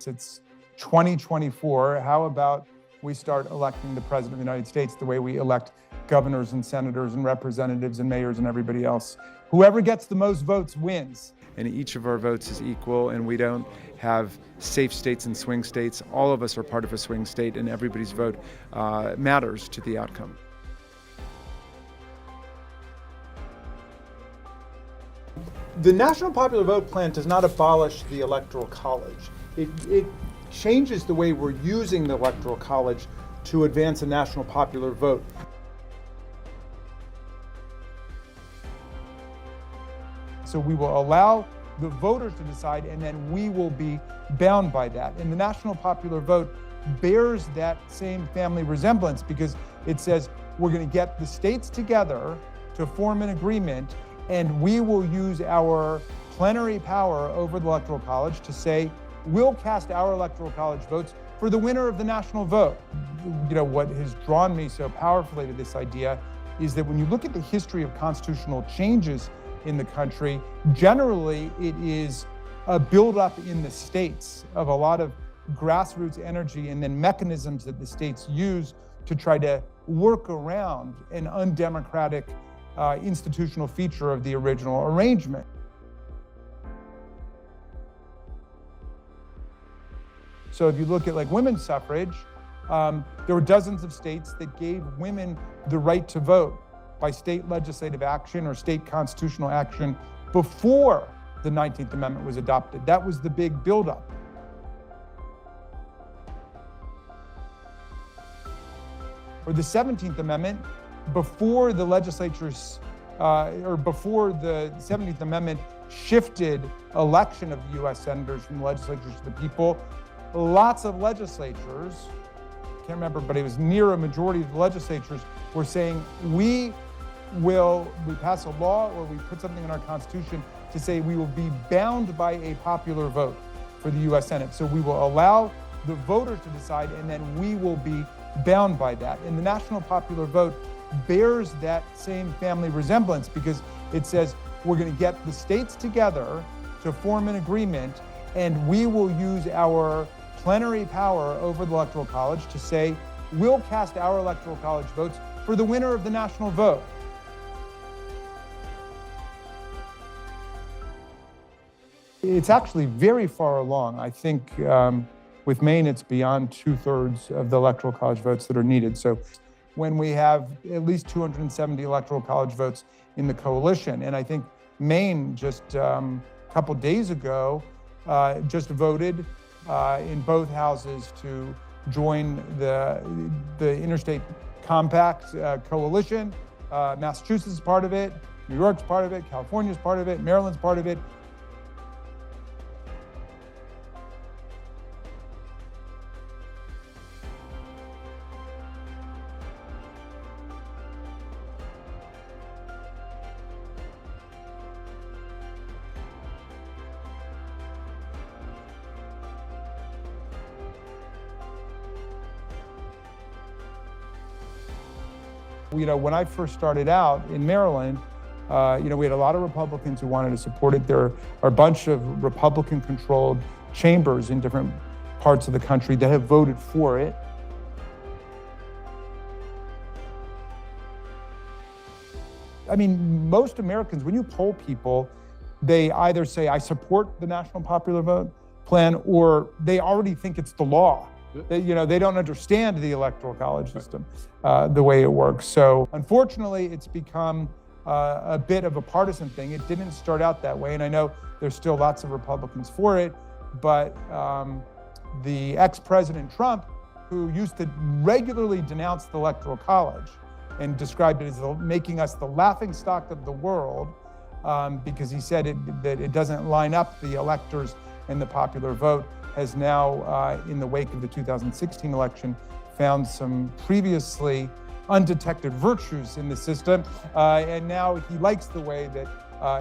It's 2024. How about we start electing the President of the United States the way we elect governors and senators and representatives and mayors and everybody else? Whoever gets the most votes wins. And each of our votes is equal, and we don't have safe states and swing states. All of us are part of a swing state, and everybody's vote matters to the outcome. The National Popular Vote plan does not abolish the Electoral College. It changes the way we're using the Electoral College to advance a national popular vote. So we will allow the voters to decide, and then we will be bound by that. And the national popular vote bears that same family resemblance because it says we're going to get the states together to form an agreement, and we will use our plenary power over the Electoral College to say we'll cast our Electoral College votes for the winner of the national vote. You know, what has drawn me so powerfully to this idea is that when you look at the history of constitutional changes in the country, generally it is a buildup in the states of a lot of grassroots energy and then mechanisms that the states use to try to work around an undemocratic institutional feature of the original arrangement. So if you look at like women's suffrage, there were dozens of states that gave women the right to vote by state legislative action or state constitutional action before the 19th Amendment was adopted. That was the big buildup. Or the 17th Amendment, before the legislatures, or before the 17th Amendment shifted election of the US senators from the legislatures to the people, lots of legislatures, can't remember, but it was near a majority of the legislatures were saying, we pass a law or we put something in our Constitution to say we will be bound by a popular vote for the US Senate. So we will allow the voters to decide, and then we will be bound by that. And the national popular vote bears that same family resemblance because it says we're going to get the states together to form an agreement, and we will use our plenary power over the Electoral College to say we'll cast our Electoral College votes for the winner of the national vote. It's actually very far along. I think with Maine, it's beyond 2/3 of the Electoral College votes that are needed. So when we have at least 270 Electoral College votes in the coalition, and I think Maine just a couple days ago just voted in both houses to join the Interstate Compact coalition. Massachusetts is part of it, New York's part of it, California's part of it, Maryland's part of it. You know, when I first started out in Maryland, you know, we had a lot of Republicans who wanted to support it. There are a bunch of Republican-controlled chambers in different parts of the country that have voted for it. I mean, most Americans, when you poll people, they either say, I support the National Popular Vote plan, or they already think it's the law. You know, they don't understand the Electoral College system, the way it works. So unfortunately, it's become a bit of a partisan thing. It didn't start out that way, and I know there's still lots of Republicans for it, but the ex-President Trump, who used to regularly denounce the Electoral College and described it as making us the laughingstock of the world, because he said that it doesn't line up the electors and the popular vote, has now, in the wake of the 2016 election, found some previously undetected virtues in the system, and now he likes the way that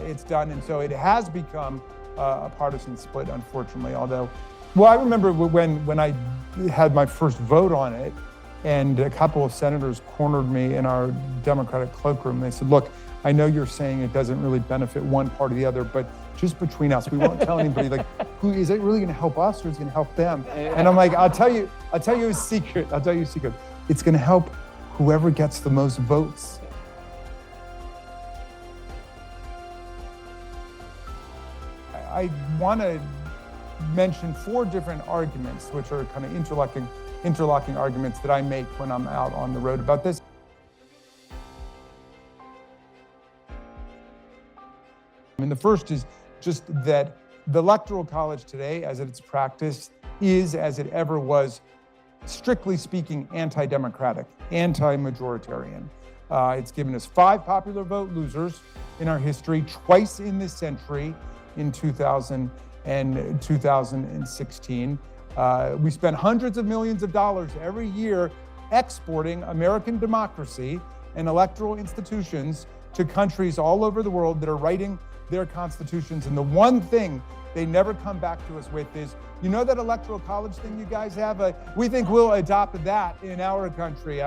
it's done, and so it has become a partisan split, unfortunately, although, well, I remember when I had my first vote on it, and a couple of senators cornered me in our Democratic cloakroom. They said, look, I know you're saying it doesn't really benefit one part or the other, but just between us, we won't tell anybody, like, who is it really going to help us or is it going to help them? And I'm like, I'll tell you a secret. It's going to help whoever gets the most votes. I want to mention 4 different arguments, which are kind of interlocking arguments that I make when I'm out on the road about this. And the first is just that the Electoral College today, as it's practiced, is, as it ever was, strictly speaking, anti-democratic, anti-majoritarian. It's given us 5 popular vote losers in our history, twice in this century, in 2000 and 2016. We spend hundreds of millions of dollars every year exporting American democracy and electoral institutions to countries all over the world that are writing their constitutions. And the one thing they never come back to us with is, you know that Electoral College thing you guys have? We think we'll adopt that in our country.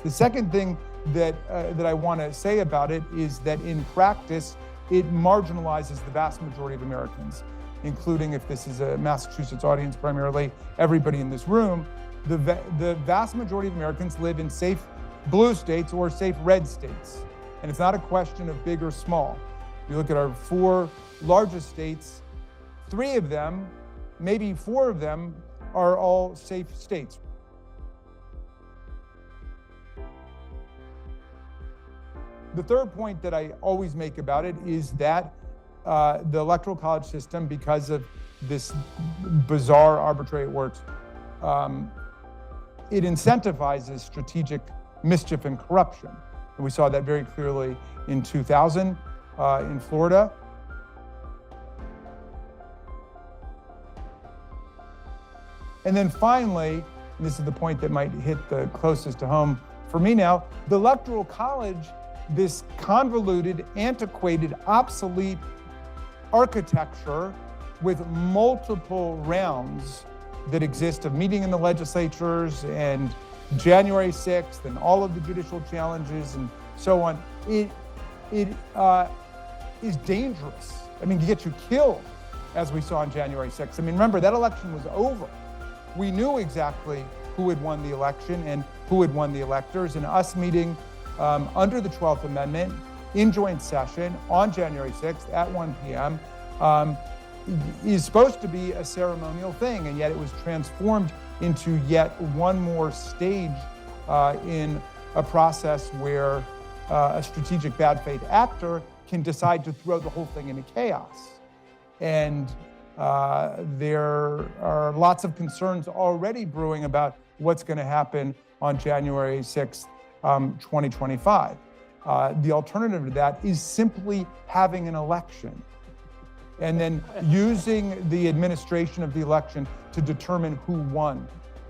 The second thing that I want to say about it is that in practice, it marginalizes the vast majority of Americans, including, if this is a Massachusetts audience primarily, everybody in this room. The vast majority of Americans live in safe blue states or safe red states. And it's not a question of big or small. If you look at our 4 largest states, 3 of them, maybe 4 of them, are all safe states. The third point that I always make about it is that the Electoral College system, because of this bizarre, arbitrary works, it incentivizes strategic mischief and corruption. And we saw that very clearly in 2000 in Florida. And then finally, and this is the point that might hit the closest to home for me now, the Electoral College, this convoluted, antiquated, obsolete architecture with multiple rounds that exist of meeting in the legislatures and January 6th and all of the judicial challenges and so on, it is dangerous. I mean, to get you killed, as we saw on January 6th. I mean, remember, that election was over. We knew exactly who had won the election and who had won the electors, and us meeting under the 12th Amendment in joint session on January 6th at 1 p.m. Is supposed to be a ceremonial thing, and yet it was transformed into yet one more stage in a process where a strategic bad faith actor can decide to throw the whole thing into chaos. And there are lots of concerns already brewing about what's going to happen on January 6th, 2025. The alternative to that is simply having an election and then using the administration of the election to determine who won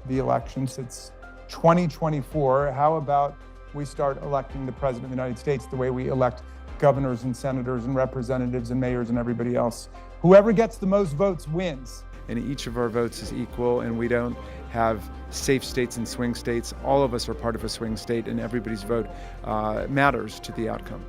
the elections. It's 2024. How about we start electing the President of the United States the way we elect governors and senators and representatives and mayors and everybody else? Whoever gets the most votes wins. And each of our votes is equal, and we don't have safe states and swing states. All of us are part of a swing state, and everybody's vote matters to the outcome.